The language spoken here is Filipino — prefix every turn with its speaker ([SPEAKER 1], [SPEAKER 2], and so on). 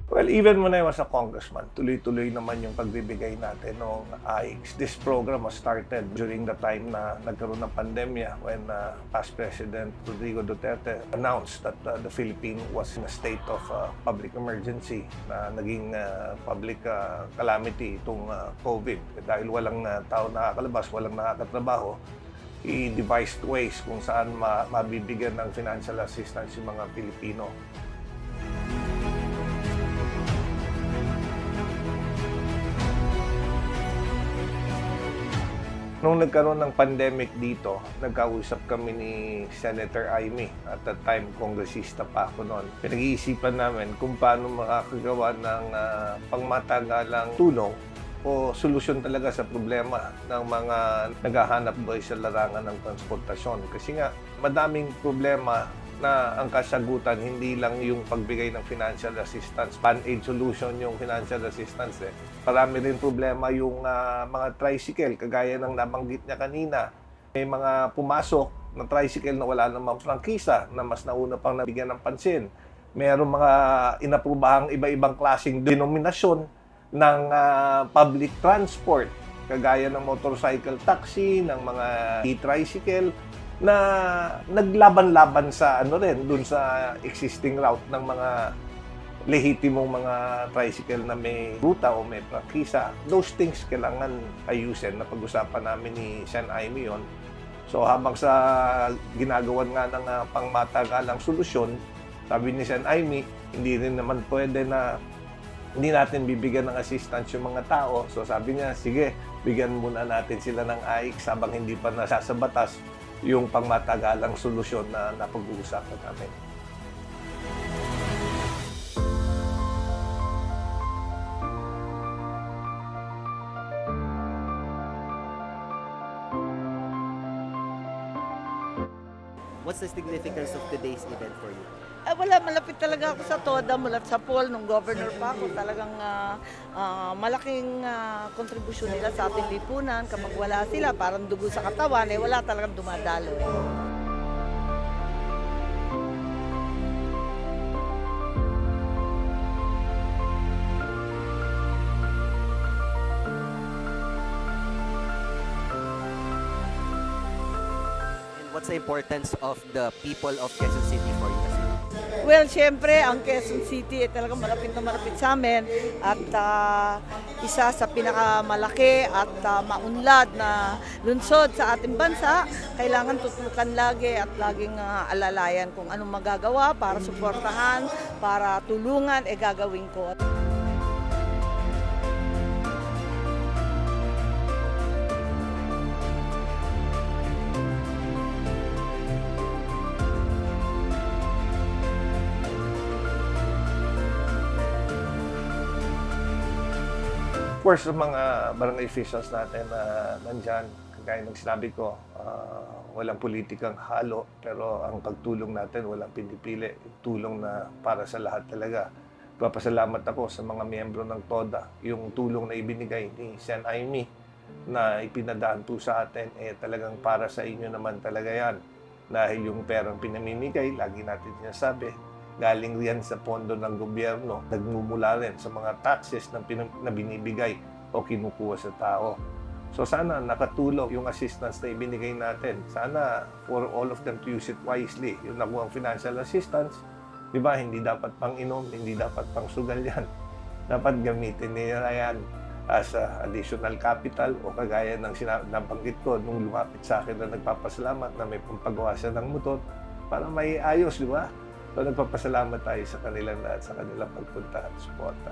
[SPEAKER 1] Well, even when I was a congressman, tuloy-tuloy naman yung pagbibigay natin ng AICS. This program was started during the time na nagkaroon ng pandemya when past President Rodrigo Duterte announced that the Philippines was in a state of public emergency na naging public calamity itong COVID. Dahil walang tao nakakalabas, walang nakakatrabaho, i-devised ways kung saan mabibigyan ng financial assistance yung mga Pilipino. Nung nagkaroon ng pandemic dito, nagkausap kami ni Senator Amy. At that time, kongresista pa ako noon. Pinag-iisipan namin kung paano makakagawa ng pangmatagalang tulong o solusyon talaga sa problema ng mga naghahanap buhay sa larangan ng transportasyon. Kasi nga, madaming problema na ang kasagutan hindi lang yung pagbigay ng financial assistance, band-aid solution yung financial assistance. Marami rin problema yung mga tricycle, kagaya ng nabanggit niya kanina. May mga pumasok na tricycle na wala namang prangkisa, na mas nauna pang nabigyan ng pansin. Mayroong mga inaprubahang iba-ibang klaseng denominasyon ng public transport, kagaya ng motorcycle taxi, ng mga e-tricycle, na naglaban-laban sa dun sa existing route ng mga lehitimong mga tricycle na may ruta o may prangkisa. Those things kailangan ayusin. Napag-usapan namin ni Sen. Amy yun. So habang sa ginagawan nga ng pangmatagalang solusyon, sabi ni Sen. Amy, hindi rin naman pwede na hindi natin bibigyan ng assistance yung mga tao. So sabi niya, sige, bigyan muna natin sila ng AICS habang hindi pa nasa batas yung pangmatagalang solusyon na napag-uusapan namin.
[SPEAKER 2] What's the significance of today's event for you?
[SPEAKER 3] Wala, malapit talaga ako sa TODA mula sa Paul, nung governor pa ako. Talagang malaking kontribusyon nila sa ating lipunan. Kapag wala sila, parang dugo sa katawan, wala talagang dumadalo.
[SPEAKER 2] What's the importance of the people of Quezon City for you?
[SPEAKER 3] Well, siyempre, ang Quezon City ay talagang malapit na malapit sa amin at isa sa pinakamalaki at maunlad na lungsod sa ating bansa. Kailangan tutukan lagi at laging alalayan kung anong magagawa para suportahan, para tulungan, gagawin ko.
[SPEAKER 1] Of course, sa mga barangay officials natin na nandyan, kagaya ng sinabi ko, walang politikang halo, pero ang pagtulong natin walang pinipili. Tulong na para sa lahat talaga. Papasalamat ako sa mga miyembro ng TODA. Yung tulong na ibinigay ni Sen. Amy na ipinadaan po sa atin, talagang para sa inyo naman talaga yan. Dahil yung perang pinamimigay, lagi natin sinasabi, galing riyan sa pondo ng gobyerno, nagmumula rin sa mga taxes na binibigay o kinukuha sa tao. So sana nakatulong yung assistance na ibinigay natin. Sana for all of them to use it wisely. Yung nakuha ang financial assistance, di ba, hindi dapat pang inom, hindi dapat pang sugal yan. Dapat gamitin nila yan as additional capital o kagaya ng nabanggit ko nung lumapit sa akin na nagpapasalamat na may pampagawa siya ng motor para may ayos, di ba? So nagpapasalamat tayo sa kanilang lahat, sa kanilang pagpunta at suporta.